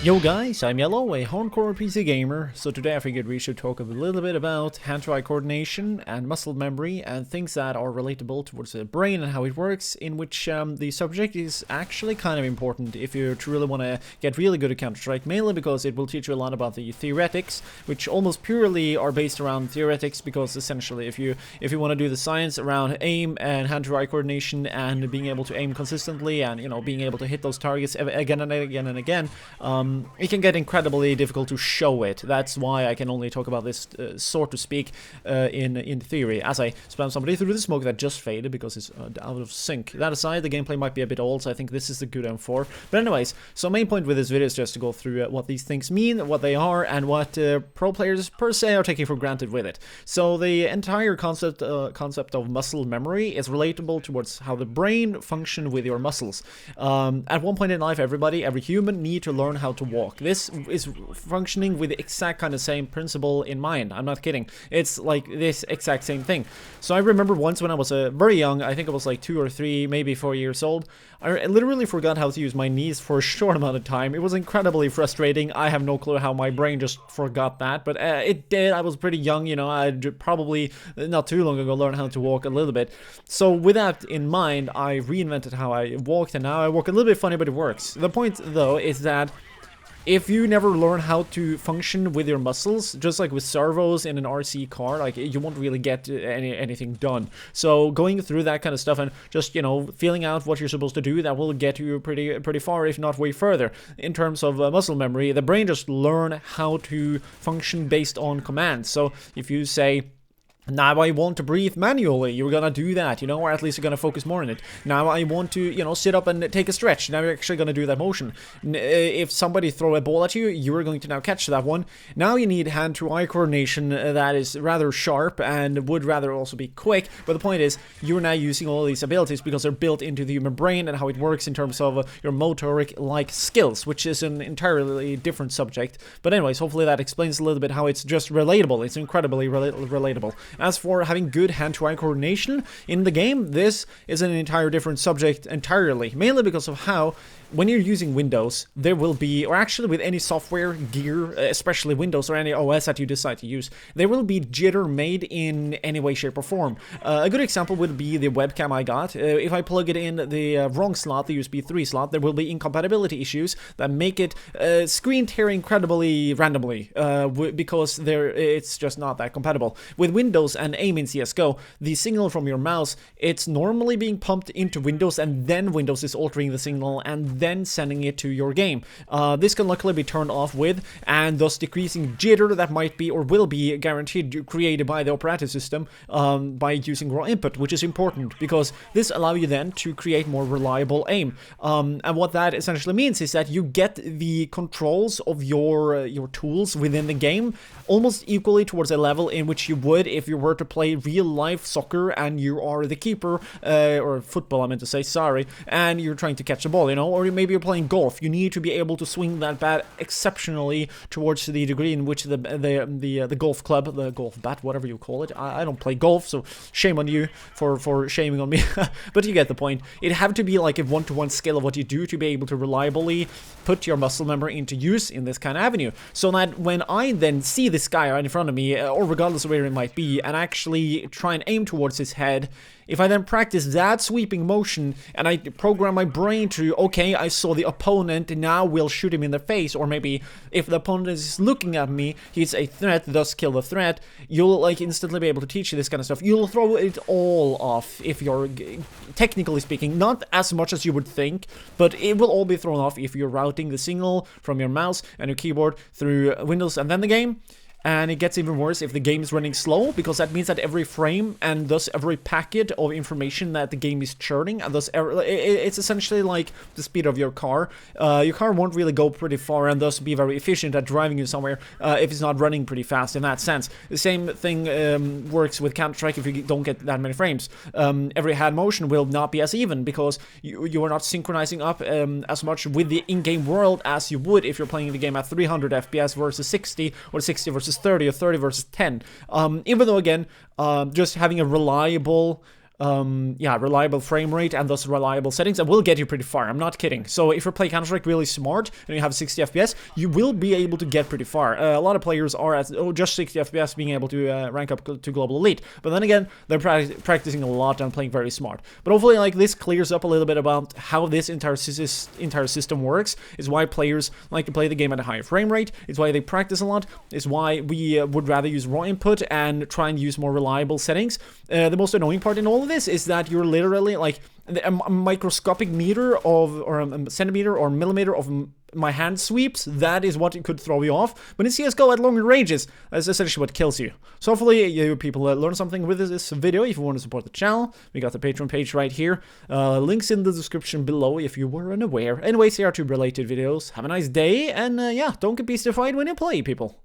Yo guys, I'm Yellow, a hardcore PC gamer. So today I figured we should talk a little bit about hand-to-eye coordination and muscle memory and things that are relatable towards the brain and how it works, in which the subject is actually kind of important if you truly want to get really good at Counter-Strike, mainly because it will teach you a lot about the theoretics, which almost purely are based around theoretics, because essentially if you want to do the science around aim and hand-to-eye coordination and being able to aim consistently and, you know, being able to hit those targets again and again and again, it can get incredibly difficult to show it. That's why I can only talk about this, so to speak, in theory, as I spam somebody through the smoke that just faded because it's out of sync. That aside, the gameplay might be a bit old, so I think this is a good M4. But anyways, so main point with this video is just to go through what these things mean, what they are, and what pro players per se are taking for granted with it. So the entire concept of muscle memory is relatable towards how the brain functions with your muscles. At one point in life, every human need to learn how to walk. This is functioning with the exact kind of same principle in mind. I'm not kidding. It's like this exact same thing. So I remember once when I was very young, I think I was like 2 or 3, maybe 4 years old, I literally forgot how to use my knees for a short amount of time. It was incredibly frustrating. I have no clue how my brain just forgot that, but it did. I was pretty young, you know. I'd probably not too long ago learned how to walk a little bit. So with that in mind, I reinvented how I walked, and now I walk a little bit funny, but it works. The point though is that if you never learn how to function with your muscles, just like with servos in an RC car, like, you won't really get anything done. So going through that kind of stuff and just, you know, feeling out what you're supposed to do, that will get you pretty far, if not way further. In terms of muscle memory, the brain just learn how to function based on commands. So if you say, now I want to breathe manually, you're gonna do that, you know, or at least you're gonna focus more on it. Now I want to, you know, sit up and take a stretch. Now you're actually gonna do that motion. If somebody throw a ball at you, you're going to now catch that one. Now you need hand-to-eye coordination that is rather sharp and would rather also be quick. But the point is, you're now using all these abilities because they're built into the human brain and how it works in terms of your motoric-like skills, which is an entirely different subject. But anyways, hopefully that explains a little bit how it's just relatable. It's incredibly relatable. As for having good hand-to-eye coordination in the game, this is an entire different subject entirely, mainly because of how, when you're using Windows, there will be, or actually with any software, gear, especially Windows or any OS that you decide to use, there will be jitter made in any way, shape, or form. A good example would be the webcam I got. If I plug it in the wrong slot, the USB 3 slot, there will be incompatibility issues that make it screen tear incredibly randomly, because it's just not that compatible. With Windows and aim in CSGO, the signal from your mouse, it's normally being pumped into Windows, and then Windows is altering the signal and then sending it to your game. This can luckily be turned off with, and thus decreasing jitter that might be or will be guaranteed created by the operating system by using raw input, which is important because this allows you then to create more reliable aim. And what that essentially means is that you get the controls of your tools within the game almost equally towards a level in which you would if you were to play real life soccer and you are the keeper, or football I meant to say, sorry, and you're trying to catch the ball, you know, or maybe you're playing golf. You need to be able to swing that bat exceptionally towards the degree in which the golf club, the golf bat, whatever you call it. I don't play golf, so shame on you for shaming on me. But you get the point. It have to be like a one-to-one scale of what you do to be able to reliably put your muscle memory into use in this kind of avenue. So that when I then see this guy right in front of me, or regardless of where it might be, and actually try and aim towards his head, if I then practice that sweeping motion and I program my brain to, okay, I saw the opponent, and now we'll shoot him in the face, or maybe if the opponent is looking at me, he's a threat, thus kill the threat, you'll like instantly be able to teach you this kind of stuff. You'll throw it all off if you're, technically speaking, not as much as you would think, but it will all be thrown off if you're routing the signal from your mouse and your keyboard through Windows and then the game. And it gets even worse if the game is running slow, because that means that every frame and thus every packet of information that the game is churning, and thus it's essentially like the speed of your car. Your car won't really go pretty far and thus be very efficient at driving you somewhere if it's not running pretty fast in that sense. The same thing works with Counter-Strike if you don't get that many frames. Every hand motion will not be as even because you are not synchronizing up as much with the in-game world as you would if you're playing the game at 300 FPS versus 60, or 60 versus 30, or 30 versus 10. Even though, again, just having a reliable yeah, reliable frame rate and thus reliable settings, and will get you pretty far. I'm not kidding. So if you play Counter-Strike really smart and you have 60 FPS, you will be able to get pretty far. A lot of players are at just 60 FPS being able to rank up to Global Elite. But then again, they're practicing a lot and playing very smart. But hopefully, like, this clears up a little bit about how this entire system works. Is why players like to play the game at a higher frame rate. It's why they practice a lot. It's why we would rather use raw input and try and use more reliable settings. The most annoying part in all of this is that you're literally like a microscopic meter of, or a centimeter or millimeter of my hand sweeps. That is what could throw you off. But in CSGO at longer ranges, that's essentially what kills you. So hopefully you people learn something with this video. If you want to support the channel, we got the Patreon page right here. Links in the description below if you were unaware. Anyways, here are 2 related videos. Have a nice day, and yeah, don't get beastified when you play, people.